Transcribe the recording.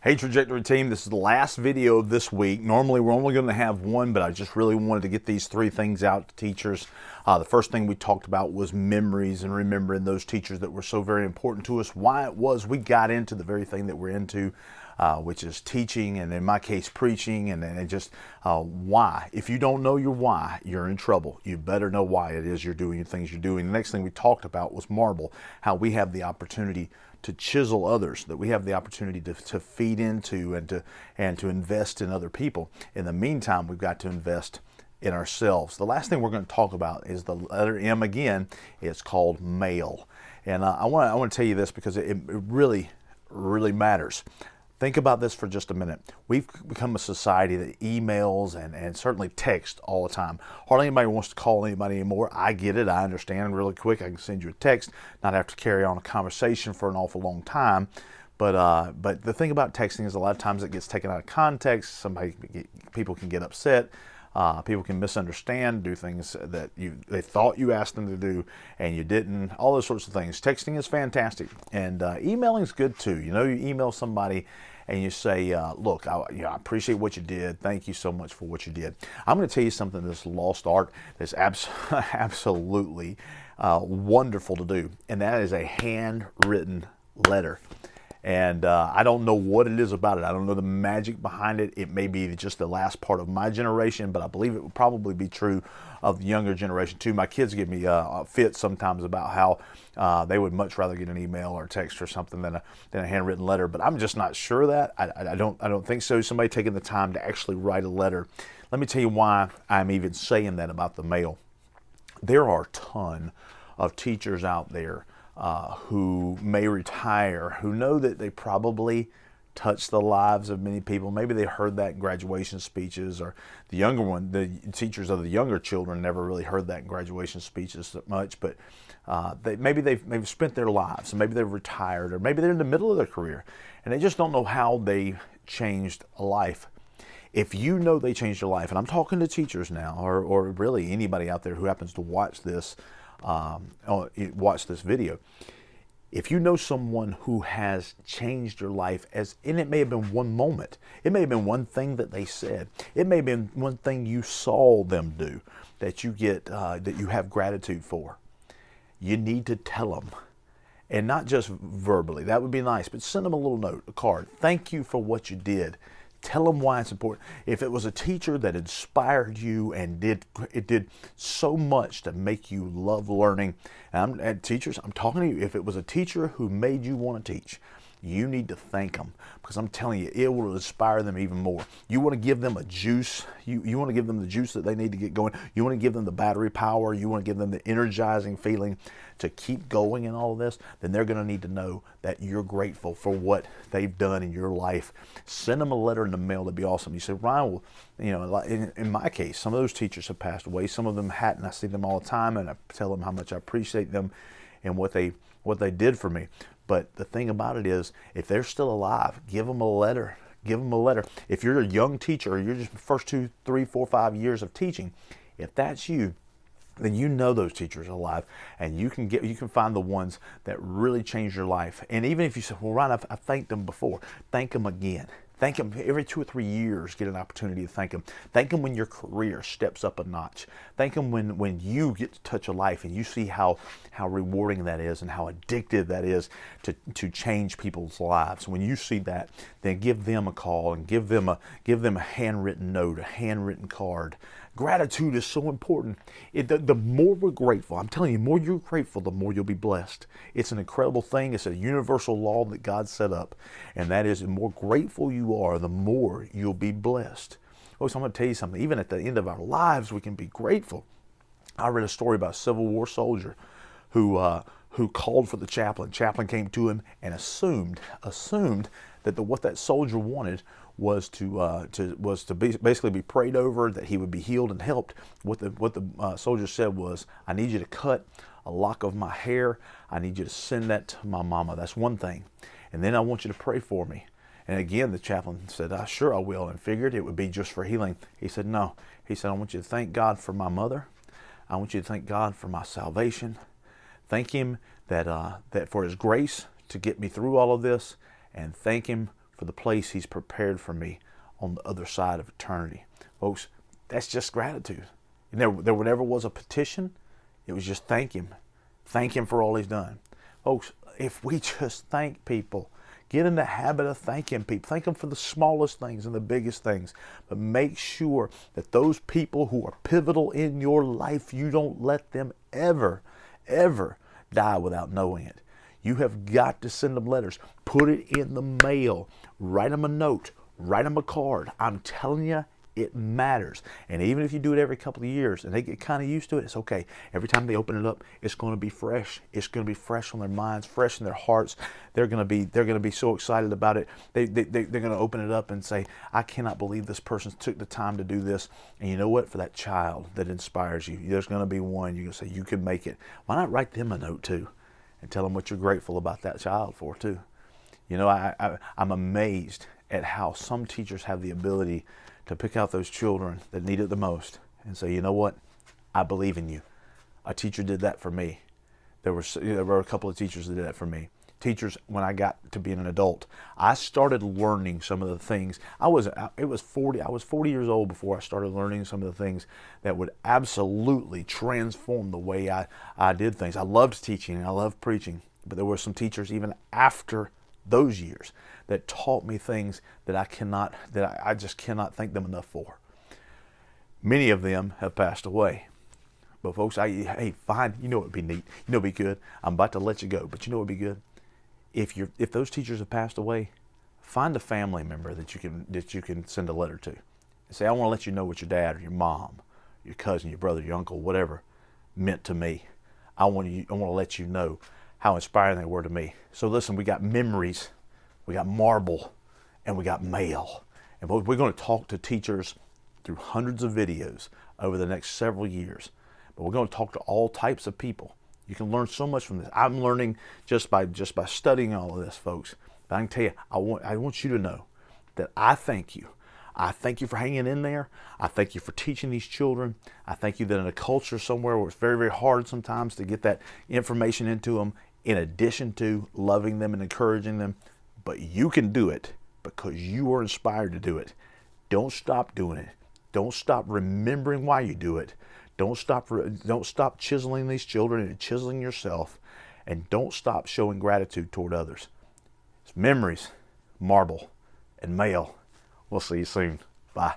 Hey Trajectory team, this is the last video of this week. Normally we're only going to have one, but I just really wanted to get these three things out to teachers. The first thing we talked about was memories and remembering those teachers that were so very important to us, why it was we got into the very thing that we're into, which is teaching, and in my case preaching, and just why. If you don't know your why, you're in trouble. You better know why it is you're doing the things you're doing. The next thing we talked about was marble, how we have the opportunity to chisel others, that we have the opportunity to feed into and to invest in other people. In the meantime, we've got to invest in ourselves. The last thing we're going to talk about is the letter M again. It's called mail. And I want to tell you this because it really, really matters. Think about this for just a minute. We've become a society that emails and certainly text all the time. Hardly anybody wants to call anybody anymore. I get it. I understand really quick. I can send you a text, not have to carry on a conversation for an awful long time. But the thing about texting is a lot of times it gets taken out of context. People can get upset. People can misunderstand, do things that they thought you asked them to do and you didn't, all those sorts of things. Texting is fantastic, and emailing is good too. You know, you email somebody and you say, look, I appreciate what you did. Thank you so much for what you did. I'm going to tell you something that's lost art that's absolutely wonderful to do, and that is a handwritten letter. And I don't know what it is about it. I don't know the magic behind it. It may be just the last part of my generation, but I believe it would probably be true of the younger generation too. My kids give me fits sometimes about how they would much rather get an email or text or something than a handwritten letter. But I'm just not sure of that. I don't think so. Somebody taking the time to actually write a letter. Let me tell you why I'm even saying that about the mail. There are a ton of teachers out there who may retire, who know that they probably touched the lives of many people. Maybe they heard that in graduation speeches, or the teachers of the younger children never really heard that in graduation speeches so much, but maybe they've spent their lives, and maybe they've retired, or maybe they're in the middle of their career, and they just don't know how they changed a life. If you know they changed your life, and I'm talking to teachers now, or really anybody out there who happens to watch this video. If you know someone who has changed your life, and it may have been one moment, it may have been one thing that they said, it may have been one thing you saw them do that you have gratitude for, you need to tell them. And not just verbally, that would be nice, but send them a little note, a card. Thank you for what you did. Tell them why it's important. If it was a teacher that inspired you and did so much to make you love learning, and teachers, I'm talking to you, if it was a teacher who made you want to teach, you need to thank them, because I'm telling you, it will inspire them even more. You want to give them a juice. You want to give them the juice that they need to get going. You want to give them the battery power. You want to give them the energizing feeling to keep going in all of this. Then they're going to need to know that you're grateful for what they've done in your life. Send them a letter in the mail. That'd be awesome. You say, Ryan, well, you know, in my case, some of those teachers have passed away. Some of them hadn't. I see them all the time, and I tell them how much I appreciate them and what they did for me. But the thing about it is, if they're still alive, give them a letter. Give them a letter. If you're a young teacher, or you're just the first 2, 3, 4, 5 years of teaching, if that's you, then you know those teachers are alive, and you can find the ones that really change your life. And even if you say, well, Ryan, I've thanked them before, thank them again. Thank them every 2 or 3 years. Get an opportunity to thank them. Thank them when your career steps up a notch. Thank them when you get to touch a life and you see how rewarding that is and how addictive that is to change people's lives. When you see that, then give them a call and give them a handwritten note, a handwritten card. Gratitude is so important. The more we're grateful, I'm telling you, the more you're grateful, the more you'll be blessed. It's an incredible thing. It's a universal law that God set up, and that is, the more grateful you are, the more you'll be blessed. Oh, so I'm going to tell you something. Even at the end of our lives, we can be grateful. I read a story about a Civil War soldier who called for the chaplain. Chaplain came to him and assumed that what that soldier wanted was to basically be prayed over, that he would be healed and helped. What the soldier said was, I need you to cut a lock of my hair. I need you to send that to my mama. That's one thing. And then I want you to pray for me. And again, the chaplain said, sure I will, and figured it would be just for healing. He said, no. He said, I want you to thank God for my mother. I want you to thank God for my salvation. Thank Him that for His grace to get me through all of this, and thank Him for the place He's prepared for me on the other side of eternity. Folks, that's just gratitude. There never was a petition. It was just thank Him. Thank Him for all He's done. Folks, if we just thank people, get in the habit of thanking people. Thank them for the smallest things and the biggest things. But make sure that those people who are pivotal in your life, you don't let them ever die without knowing it. You have got to send them letters. Put it in the mail. Write them a note. Write them a card. I'm telling you, it matters. And even if you do it every couple of years and they get kind of used to it, it's okay. Every time they open it up, it's going to be fresh. It's going to be fresh on their minds, fresh in their hearts. They're going to be so excited about it. They're going to open it up and say, I cannot believe this person took the time to do this. And you know what? For that child that inspires you, there's going to be one. You're going to say, you can make it. Why not write them a note too and tell them what you're grateful about that child for too? You know, I'm amazed at how some teachers have the ability to pick out those children that need it the most and say, you know what, I believe in you. A teacher did that for me. There were a couple of teachers that did that for me. Teachers, when I got to being an adult, I started learning some of the things. I was 40 years old before I started learning some of the things that would absolutely transform the way I did things. I loved teaching and I loved preaching, but there were some teachers even after those years that taught me things that I just cannot thank them enough for. Many of them have passed away. But folks, hey, fine, you know what would be neat. You know what would be good. I'm about to let you go, but you know what would be good? If those teachers have passed away, find a family member that you can send a letter to. And say, I want to let you know what your dad or your mom, your cousin, your brother, your uncle, whatever, meant to me. I want to let you know how inspiring they were to me. So listen, we got memories, we got marble, and we got mail. And we're going to talk to teachers through hundreds of videos over the next several years. But we're going to talk to all types of people. You can learn so much from this. I'm learning just by studying all of this, folks. But I can tell you, I want you to know that I thank you. I thank you for hanging in there. I thank you for teaching these children. I thank you that in a culture somewhere where it's very, very hard sometimes to get that information into them, in addition to loving them and encouraging them, but you can do it because you are inspired to do it. Don't stop doing it. Don't stop remembering why you do it. Don't stop chiseling these children and chiseling yourself, and don't stop showing gratitude toward others. It's memories, marble, and mail. We'll see you soon. Bye.